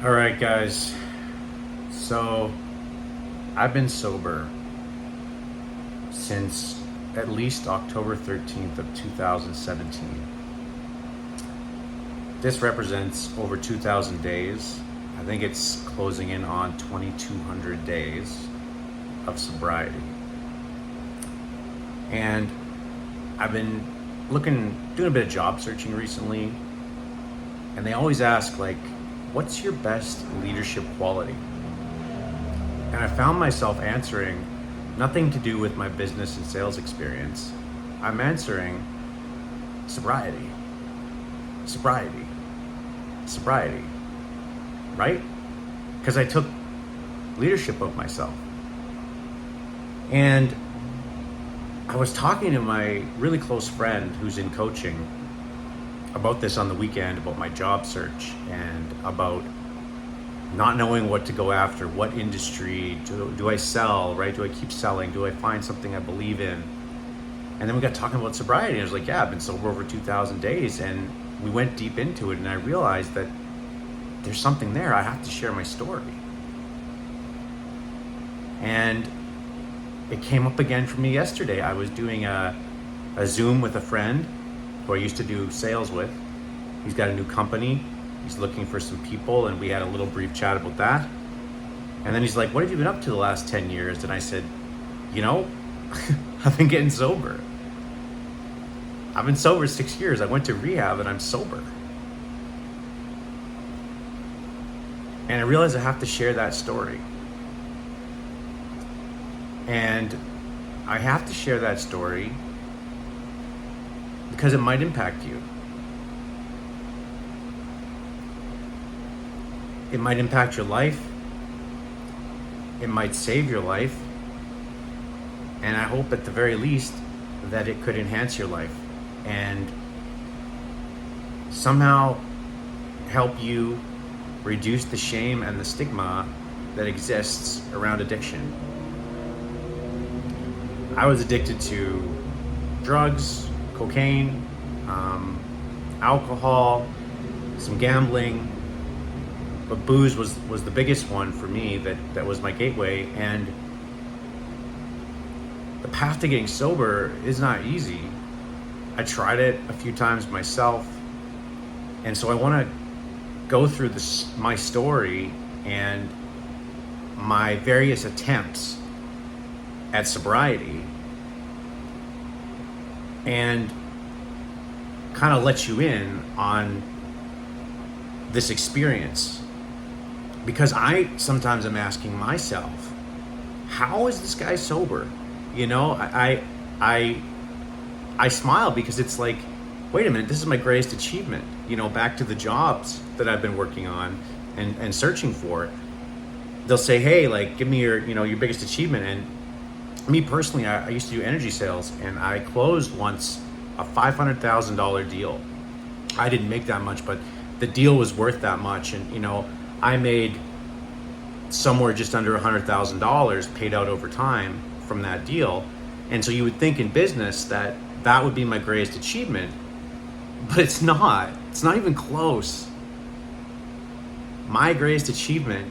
All right, guys. So I've been sober since at least October 13th of 2017. This represents over 2,000 days. I think it's closing in on 2,200 days of sobriety. And I've been doing a bit of job searching recently, and they always ask, like, what's your best leadership quality? And I found myself answering nothing to do with my business and sales experience. I'm answering sobriety, sobriety, sobriety, right? Because I took leadership of myself. And I was talking to my really close friend who's in coaching about this on the weekend, about my job search and about not knowing what to go after, what industry do I sell, right? Do I keep selling? Do I find something I believe in? And then we got talking about sobriety, and I was like, yeah, I've been sober over 2,000 days, and we went deep into it, and I realized that there's something there. I have to share my story. And it came up again for me yesterday. I was doing a Zoom with a friend who I used to do sales with. He's got a new company. He's looking for some people, and we had a little brief chat about that. And then he's like, what have you been up to the last 10 years? And I said, you know, I've been getting sober. I've been sober 6 years. I went to rehab and I'm sober. And I realized I have to share that story. And I have to share that story because it might impact you. It might impact your life. It might save your life. And I hope at the very least that it could enhance your life and somehow help you reduce the shame and the stigma that exists around addiction. I was addicted to drugs, cocaine, alcohol, some gambling, but booze was the biggest one for me that was my gateway. And the path to getting sober is not easy. I tried it a few times myself, and so I want to go through my story and my various attempts at sobriety and kind of let you in on this experience, because I sometimes am asking myself, how is this guy sober? You know, I smile because it's like, wait a minute, this is my greatest achievement. You know, back to the jobs that I've been working on and searching for. They'll say, hey, like, give me your biggest achievement. And me personally, I used to do energy sales, and I closed once a $500,000 deal. I didn't make that much, but the deal was worth that much. And, you know, I made somewhere just under $100,000 paid out over time from that deal. And so you would think in business that would be my greatest achievement, but it's not even close. My greatest achievement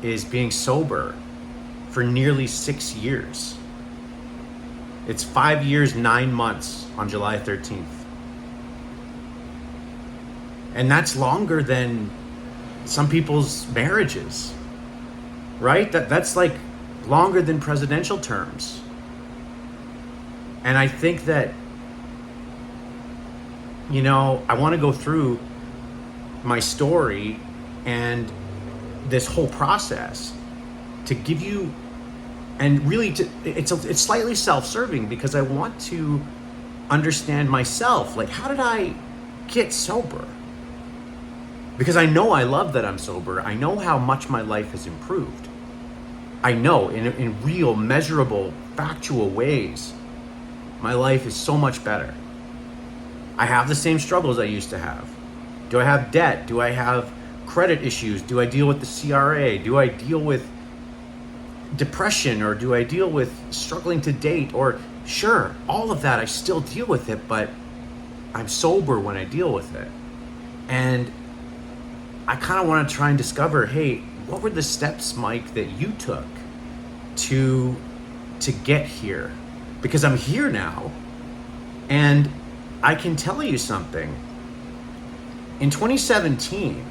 is being sober for nearly 6 years. It's 5 years, 9 months on July 13th. And that's longer than some people's marriages, right? That's like longer than presidential terms. And I think that, you know, I want to go through my story and this whole process to give you, and really it's slightly self-serving because I want to understand myself. Like, how did I get sober? Because I know I love that I'm sober. I know how much my life has improved. I know in real, measurable, factual ways, my life is so much better. I have the same struggles I used to have. Do I have debt? Do I have credit issues? Do I deal with the CRA? Do I deal with depression, or do I deal with struggling to date? Or sure, all of that, I still deal with it, but I'm sober when I deal with it. And I kind of want to try and discover, hey, what were the steps, Mike, that you took to get here? Because I'm here now, and I can tell you something. In 2017,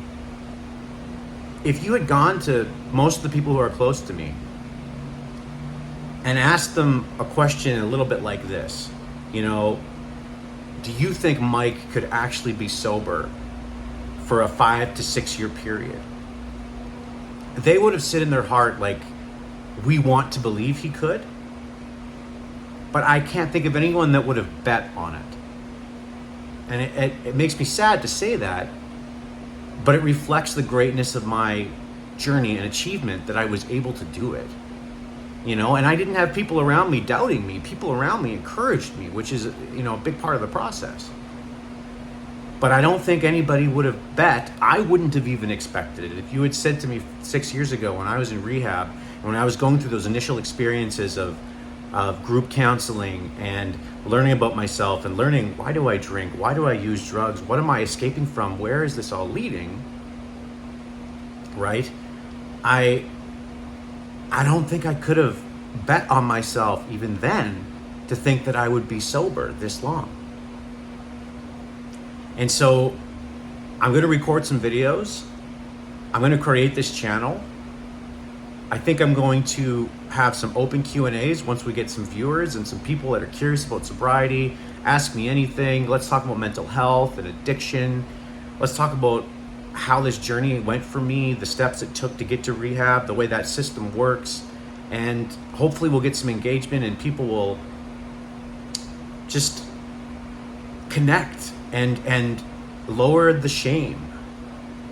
if you had gone to most of the people who are close to me and asked them a question a little bit like this, you know, do you think Mike could actually be sober for a 5 to 6 year period? They would have said in their heart, like, we want to believe he could, but I can't think of anyone that would have bet on it. And it makes me sad to say that, but it reflects the greatness of my journey and achievement that I was able to do it. You know, and I didn't have people around me doubting me. People around me encouraged me, which is, you know, a big part of the process. But I don't think anybody would have bet. I wouldn't have even expected it. If you had said to me 6 years ago when I was in rehab, and when I was going through those initial experiences of group counseling and learning about myself and learning, why do I drink? Why do I use drugs? What am I escaping from? Where is this all leading? Right? I don't think I could have bet on myself even then to think that I would be sober this long. And so I'm going to record some videos. I'm going to create this channel. I think I'm going to have some open Q&As once we get some viewers and some people that are curious about sobriety. Ask me anything. Let's talk about mental health and addiction. Let's talk about how this journey went for me, the steps it took to get to rehab, the way that system works. And hopefully we'll get some engagement and people will just connect and lower the shame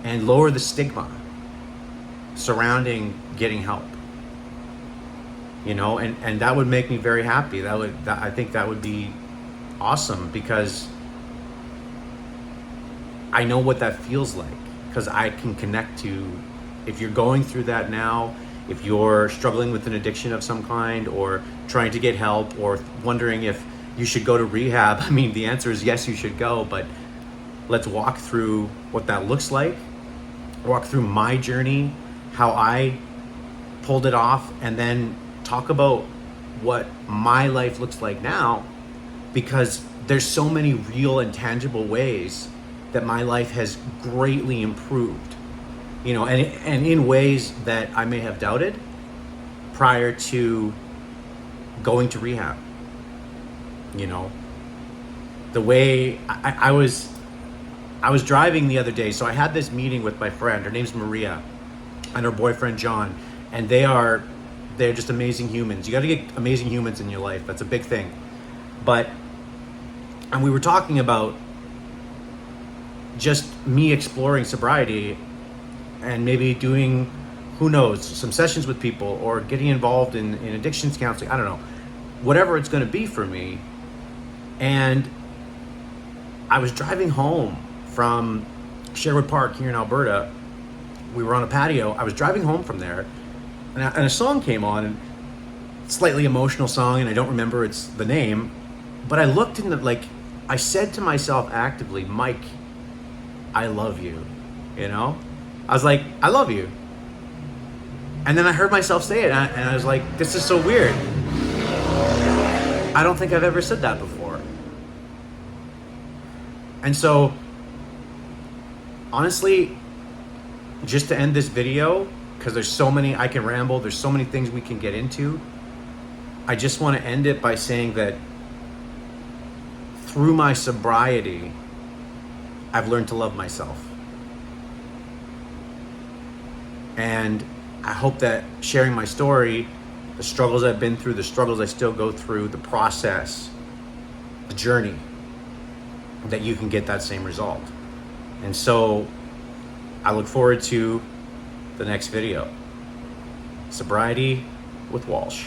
and lower the stigma surrounding getting help. You know, and that would make me very happy. I think that would be awesome, because I know what that feels like, because I can connect to, if you're going through that now, if you're struggling with an addiction of some kind, or trying to get help, or wondering if you should go to rehab. I mean, the answer is yes, you should go, but let's walk through what that looks like, walk through my journey, how I pulled it off, and then talk about what my life looks like now, because there's so many real and tangible ways that my life has greatly improved, you know, and in ways that I may have doubted prior to going to rehab. You know, the way I was driving the other day. So I had this meeting with my friend. Her name's Maria, and her boyfriend John, and they're just amazing humans. You got to get amazing humans in your life. That's a big thing. And we were talking about just me exploring sobriety and maybe doing, who knows, some sessions with people, or getting involved in addictions counseling. I don't know, whatever it's going to be for me. And I was driving home from Sherwood Park here in Alberta. We were on a patio. I was driving home from there, and a song came on, and slightly emotional song, and I don't remember the name, but I looked in I said to myself actively, Mike, I love you. You know, I was like, I love you. And then I heard myself say it, and I was like, this is so weird. I don't think I've ever said that before. And so, honestly, just to end this video, because there's so many, I can ramble, there's so many things we can get into, I just want to end it by saying that through my sobriety, I've learned to love myself. And I hope that sharing my story, the struggles I've been through, the struggles I still go through, the process, the journey, that you can get that same result. And so I look forward to the next video. Sobriety with Walsh.